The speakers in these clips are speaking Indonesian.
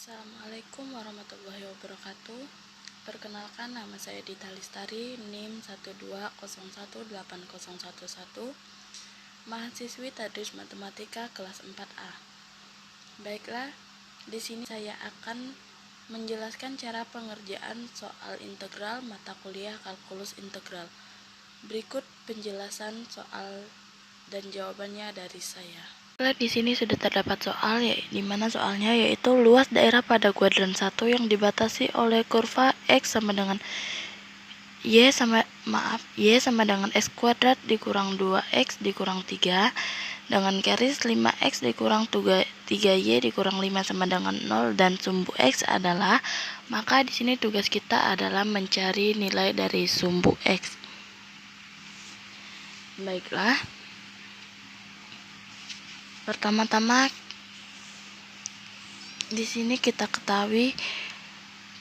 Assalamualaikum warahmatullahi wabarakatuh. Perkenalkan, nama saya Dita Listari, NIM 120180111, mahasiswi Tadris Matematika kelas 4A. Baiklah, di sini saya akan menjelaskan cara pengerjaan soal integral mata kuliah kalkulus integral. Berikut penjelasan soal dan jawabannya dari saya. Di sini sudah terdapat soal di mana soalnya yaitu luas daerah pada kuadran 1 yang dibatasi oleh kurva x sama dengan y sama dengan x kuadrat dikurang 2x dikurang 3 dengan garis 5x dikurang 3y dikurang 5 sama dengan 0 dan sumbu x adalah, maka di sini tugas kita adalah mencari nilai dari sumbu x. Baiklah. Pertama-tama di sini kita ketahui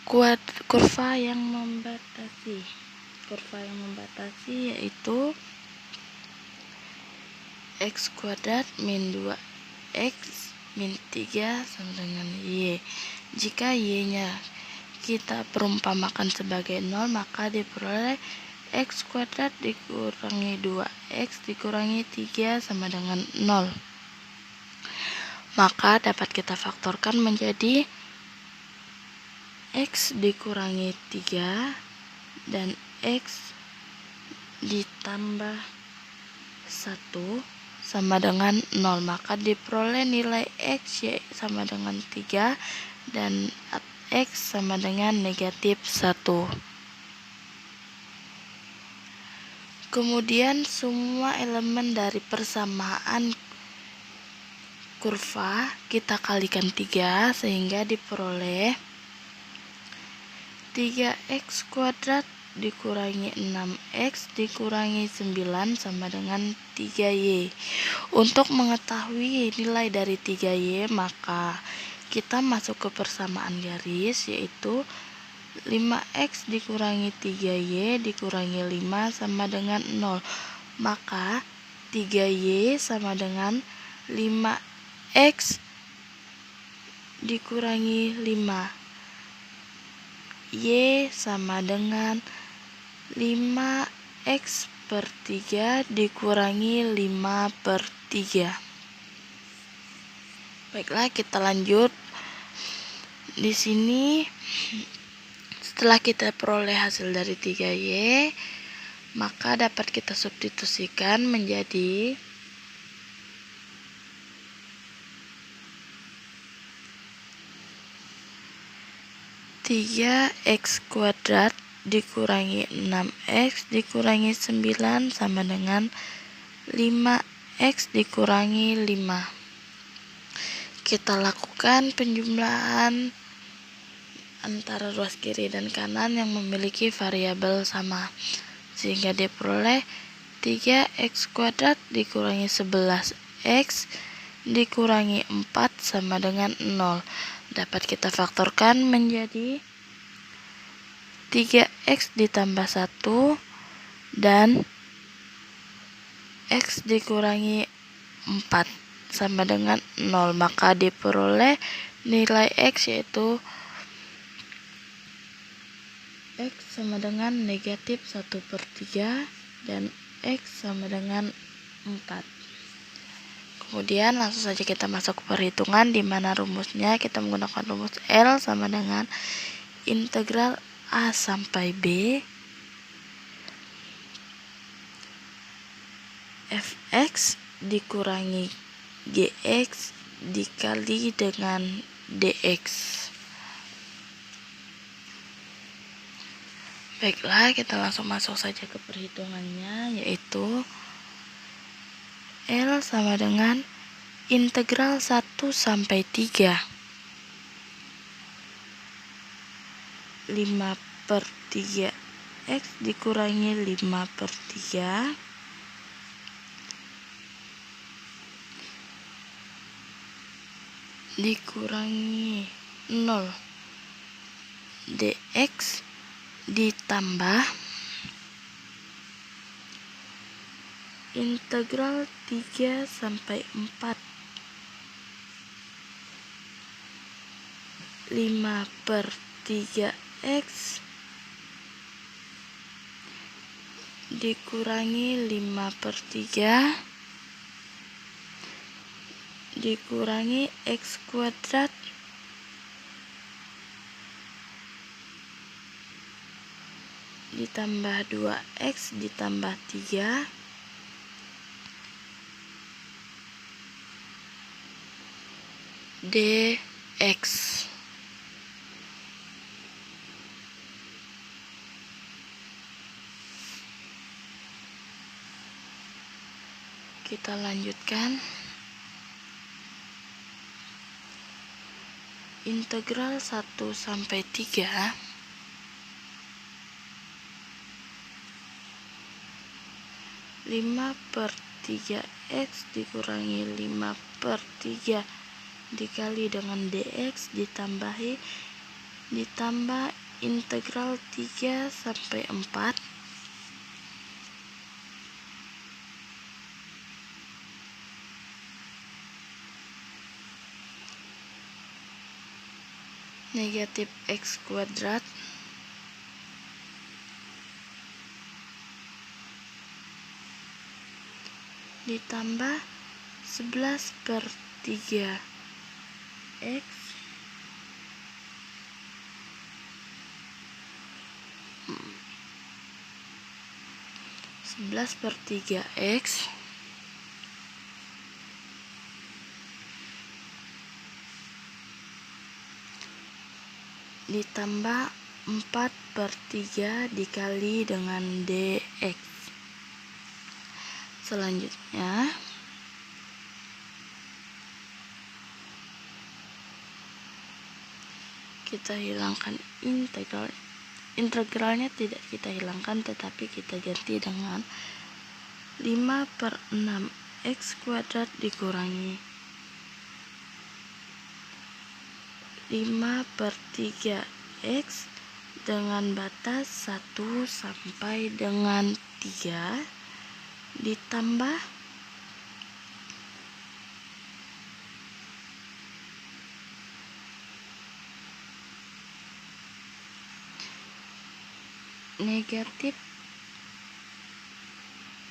kurva yang membatasi. Kurva yang membatasi yaitu x kuadrat min 2x min 3 sama dengan y. Jika y-nya kita perumpamakan sebagai 0, maka diperoleh x kuadrat dikurangi 2x dikurangi 3 sama dengan 0. Maka dapat kita faktorkan menjadi x dikurangi 3 dan x ditambah 1 sama dengan 0. Maka diperoleh nilai x sama dengan 3 dan x sama dengan negatif 1. Kemudian semua elemen dari persamaan kurva kita kalikan 3 sehingga diperoleh 3x kuadrat dikurangi 6x dikurangi 9 sama dengan 3y. Untuk mengetahui nilai dari 3y, maka kita masuk ke persamaan garis, yaitu 5x dikurangi 3y dikurangi 5 sama dengan 0. Maka 3y sama dengan 5x dikurangi 5. Y sama dengan 5x per 3 dikurangi 5 per 3. Baiklah, kita lanjut. Di sini setelah kita peroleh hasil dari 3y, maka dapat kita substitusikan menjadi 3x kuadrat dikurangi 6x dikurangi 9 sama dengan 5x dikurangi 5. Kita lakukan penjumlahan antara ruas kiri dan kanan yang memiliki variabel sama, sehingga diperoleh 3x kuadrat dikurangi 11x dikurangi 4 sama dengan 0. Dapat kita faktorkan menjadi 3x ditambah 1 dan x dikurangi 4 sama dengan 0. Maka diperoleh nilai x yaitu x sama dengan negatif 1 per 3 dan x sama dengan 4. Kemudian langsung saja kita masuk ke perhitungan, di mana rumusnya kita menggunakan rumus L sama dengan integral A sampai B fx dikurangi gx dikali dengan dx. Baiklah, kita langsung masuk saja ke perhitungannya, yaitu L sama dengan integral 1 sampai 3 5 per 3 x dikurangi 5 per 3 dikurangi 0 dx ditambah integral 3 sampai 4 5/3x dikurangi 5/3 dikurangi x kuadrat ditambah 2x ditambah 3 dx. Kita lanjutkan. Integral 1 sampai 3 5/3x dikurangi 5/3 dikali dengan dx ditambah integral 3 sampai 4 negatif x kuadrat ditambah 11/3 x ditambah 4/3 dikali dengan dx. Selanjutnya kita hilangkan integralnya tidak kita hilangkan, tetapi kita ganti dengan 5/6 x kuadrat dikurangi 5/3 x dengan batas 1 sampai dengan 3 ditambah negatif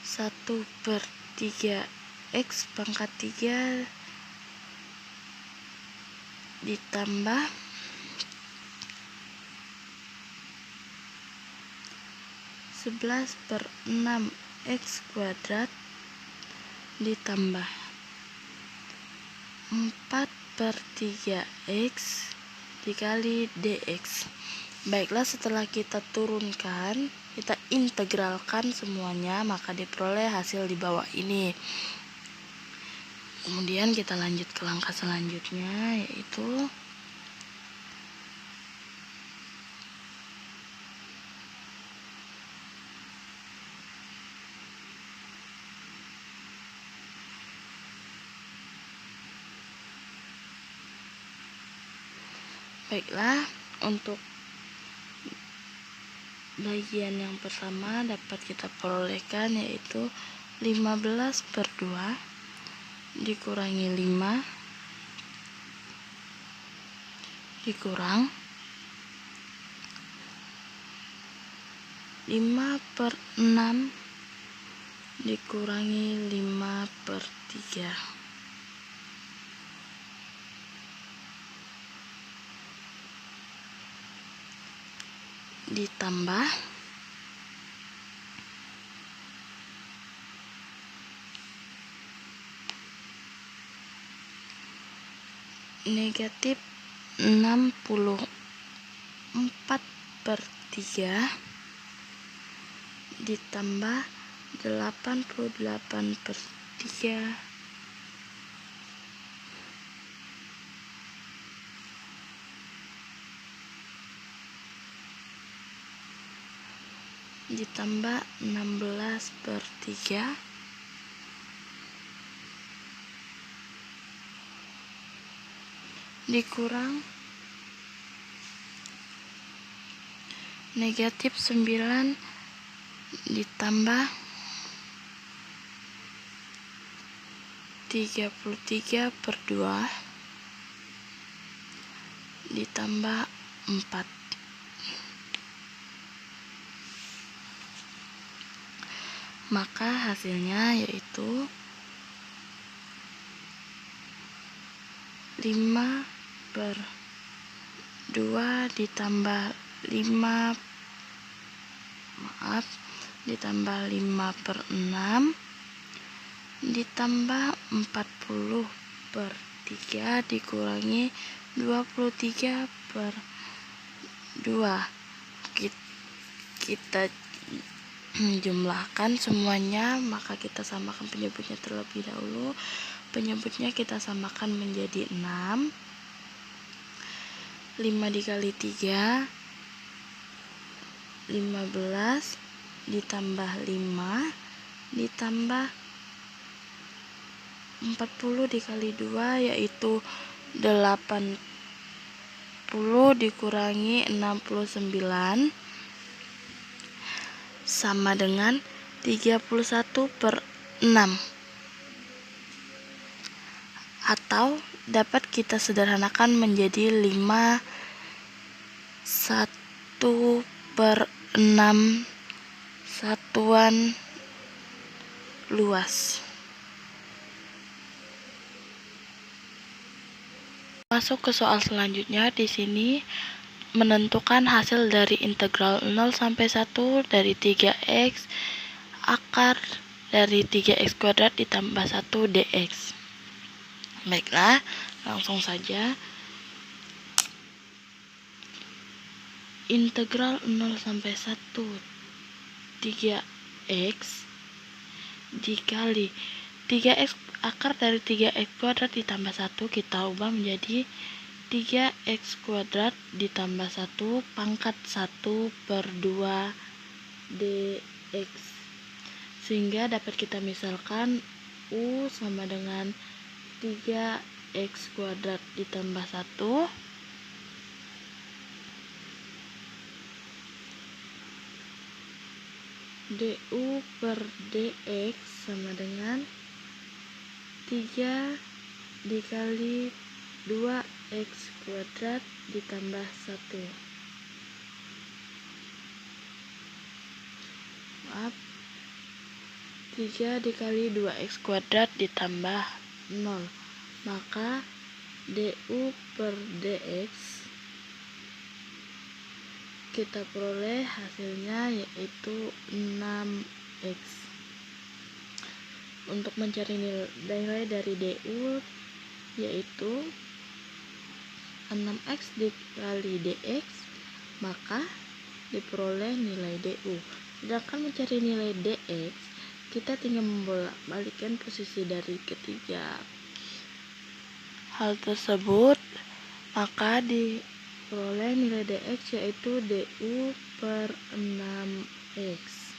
1/3 x pangkat 3 ditambah 11/6 x kuadrat ditambah 4/3 x dikali dx. Baiklah, setelah kita turunkan, kita integralkan semuanya, maka diperoleh hasil di bawah ini. Kemudian kita lanjut ke langkah selanjutnya, yaitu baiklah, untuk bagian yang pertama dapat kita perolehkan, yaitu 15/2 dikurangi 5 dikurang 5/6 dikurangi 5/3 ditambah negatif 64/3 ditambah 88/3 ditambah 16/3 dikurang negatif 9 ditambah 33/2 ditambah 4. Maka hasilnya yaitu 5/2 ditambah 5/6 ditambah 40/3 dikurangi 23/2. Kita jumlahkan semuanya, maka kita samakan penyebutnya terlebih dahulu. Penyebutnya kita samakan menjadi 6. 5 dikali 3 15 ditambah 5 ditambah 40 dikali 2 yaitu 80 dikurangi 69 sama dengan 31/6, atau dapat kita sederhanakan menjadi 1/6 satuan luas. Masuk ke soal selanjutnya. Di sini menentukan hasil dari integral 0 sampai 1 dari 3x akar dari 3x kuadrat ditambah 1 dx. Baiklah, langsung saja. Integral 0 sampai 1 3x dikali 3x akar dari 3x kuadrat ditambah 1 kita ubah menjadi 3x kuadrat ditambah 1 pangkat 1/2 dx, sehingga dapat kita misalkan U sama dengan 3x kuadrat ditambah 1 du per dx sama dengan 3 dikali 2x kuadrat ditambah 1. 3 dikali 2x kuadrat ditambah 0. Maka du per dx kita peroleh hasilnya yaitu 6x. Untuk mencari nilai dari du yaitu 6x dikali dx, maka diperoleh nilai du. Sedangkan mencari nilai dx, kita tinggal membolak-balikkan posisi dari ketiga hal tersebut, maka diperoleh nilai dx yaitu du per 6x.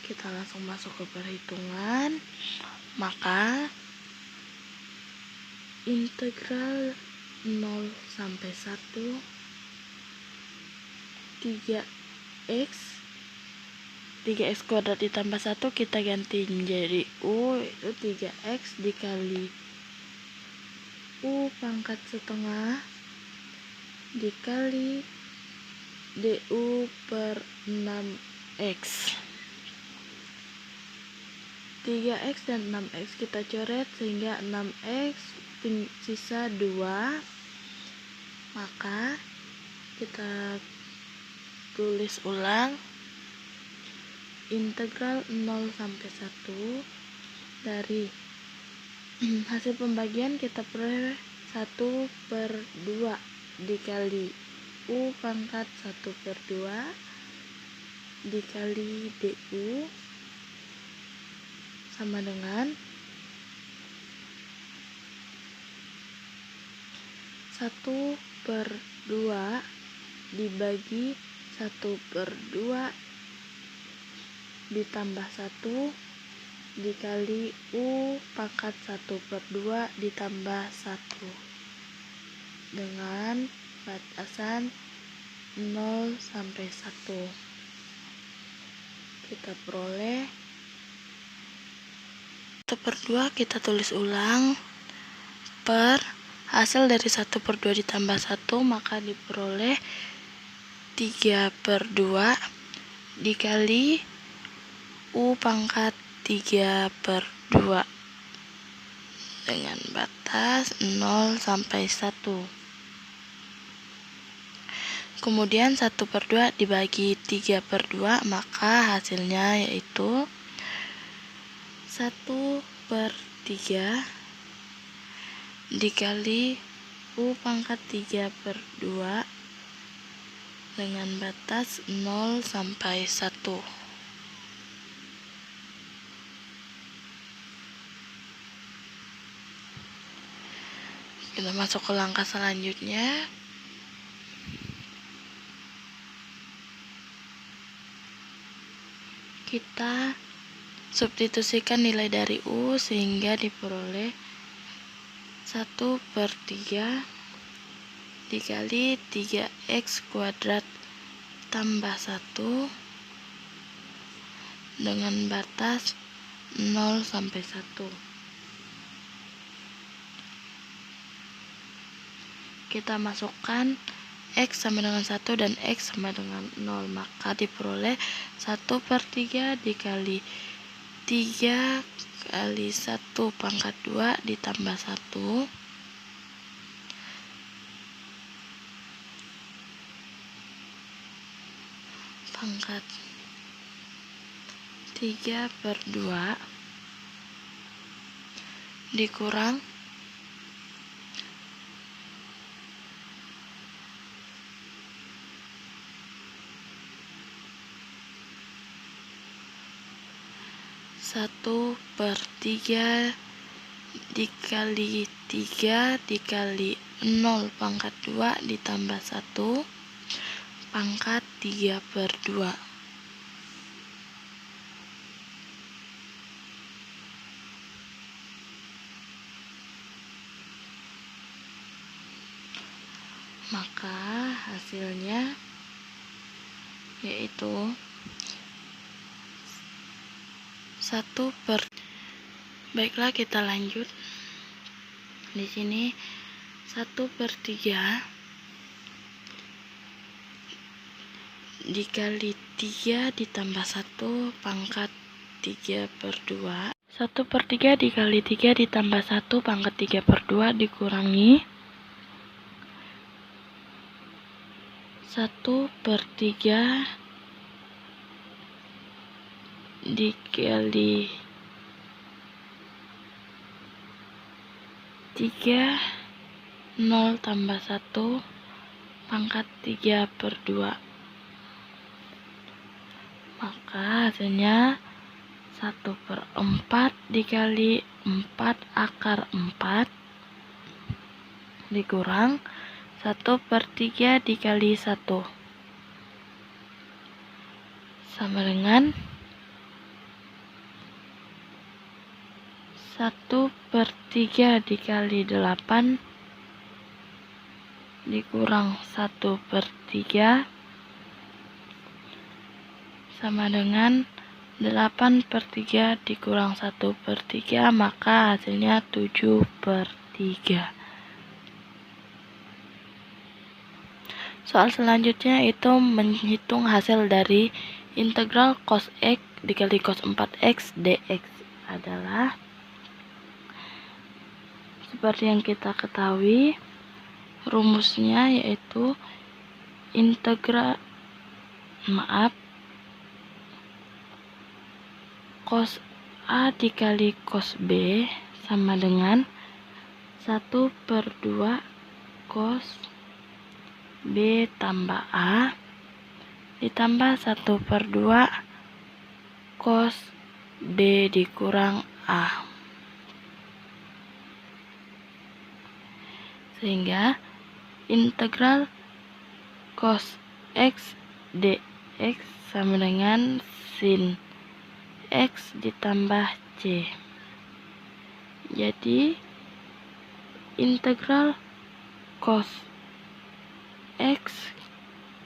Kita langsung masuk ke perhitungan. Maka integral 0 sampai 1 3x kuadrat ditambah 1 kita ganti menjadi U, itu 3x dikali U pangkat setengah dikali du per 6x. 3x dan 6x kita coret sehingga 6x sisa 2. Maka kita tulis ulang integral 0 sampai 1 dari hasil pembagian kita peroleh 1/2 dikali U pangkat 1/2 dikali du sama dengan 1/2 dibagi 1/2 ditambah 1 dikali U pangkat 1/2 ditambah 1 dengan batasan 0 sampai 1. Kita peroleh 1/2 kita tulis ulang per Hasil dari 1/2 ditambah 1 maka diperoleh 3/2 dikali U pangkat 3/2 dengan batas 0 sampai 1. Kemudian 1/2 dibagi 3/2 maka hasilnya yaitu 1/3 dikali U pangkat 3/2 dengan batas 0 sampai 1. Kita masuk ke langkah selanjutnya. Kita substitusikan nilai dari U sehingga diperoleh 1/3 dikali 3x kuadrat tambah 1 dengan batas 0 sampai 1. Kita masukkan X sama dengan 1 dan X sama dengan 0, maka diperoleh 1/3 dikali 3 kali 1 pangkat 2 ditambah 1 pangkat 3/2 dikurang 1/3 dikali 3 dikali 0 pangkat 2 ditambah 1 pangkat 3/2. Maka hasilnya yaitu 1/. Baiklah, kita lanjut. Di sini 1/3 dikali 3 ditambah 1 pangkat 3/2. 1/3 dikali 3 ditambah 1 pangkat 3/2 dikurangi 1/3 dikali 3 0 tambah 1 pangkat 3/2. Maka hasilnya 1/4 dikali 4 akar 4 dikurang 1/3 dikali 1 sama dengan 1/3 dikali 8 dikurang 1/3 sama dengan 8/3 dikurang 1/3, maka hasilnya 7/3. Soal selanjutnya itu menghitung hasil dari integral cos X dikali cos 4X dx adalah seperti yang kita ketahui, rumusnya yaitu cos A dikali cos B sama dengan 1/2 cos B tambah A ditambah 1/2 cos B dikurang A. Sehingga integral cos X dx sama dengan sin X ditambah C. Jadi integral cos X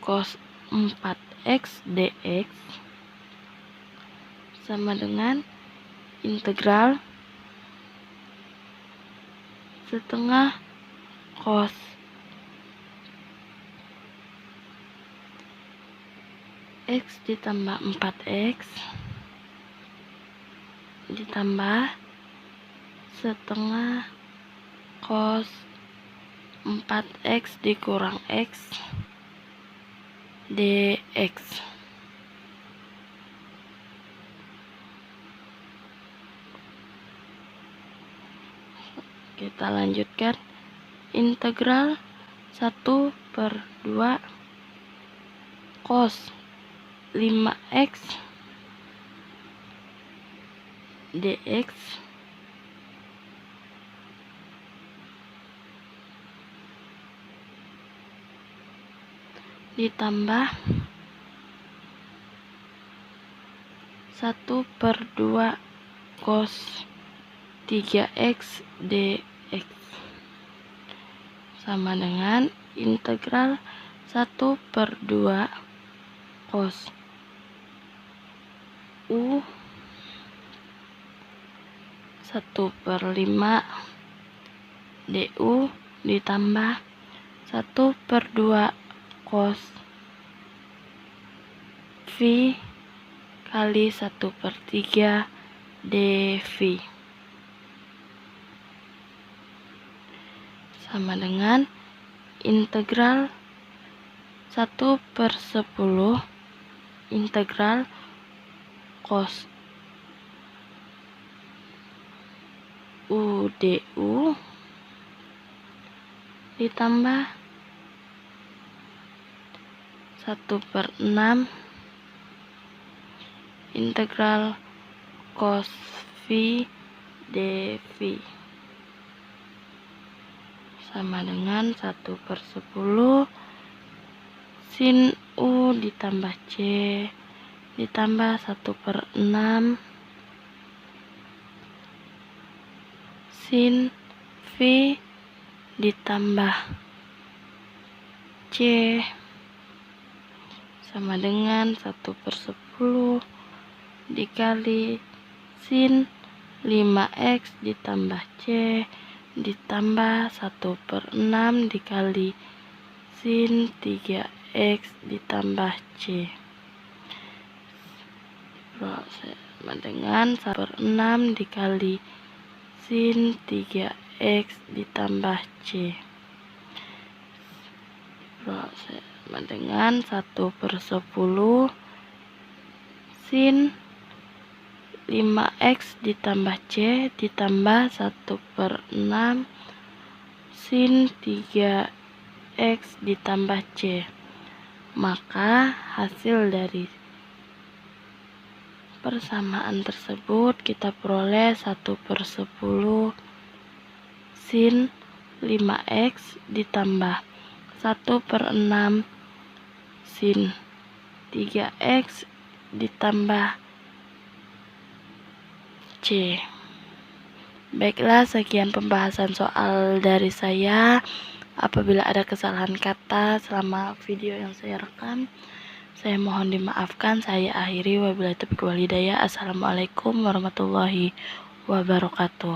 cos 4X dx sama dengan integral setengah cos X ditambah 4X ditambah setengah cos 4X dikurang X dx. Kita lanjutkan. Integral 1/2 cos 5X dx ditambah 1/2 cos 3X dx sama dengan integral 1/2 cos U 1/5 du ditambah 1/2 cos V kali 1/3 dV sama dengan integral 1/10 integral cos U du ditambah 1/6 integral cos V dV sama dengan 1/10 sin U ditambah C ditambah 1/6 sin V ditambah C sama dengan 1/10 dikali sin 5X ditambah C ditambah 1/6 dikali sin 3X ditambah C sama dengan 1/6 dikali sin 3X ditambah C sama dengan 1/10 sin 5X ditambah C ditambah 1/6 sin 3X ditambah C. Maka hasil dari persamaan tersebut kita peroleh 1/10 sin 5X ditambah 1/6 sin 3X ditambah C. Baiklah, sekian pembahasan soal dari saya. Apabila ada kesalahan kata selama video yang saya rekam, saya mohon dimaafkan. Saya akhiri, wabillahi taufiq wal hidayah. Assalamualaikum warahmatullahi wabarakatuh.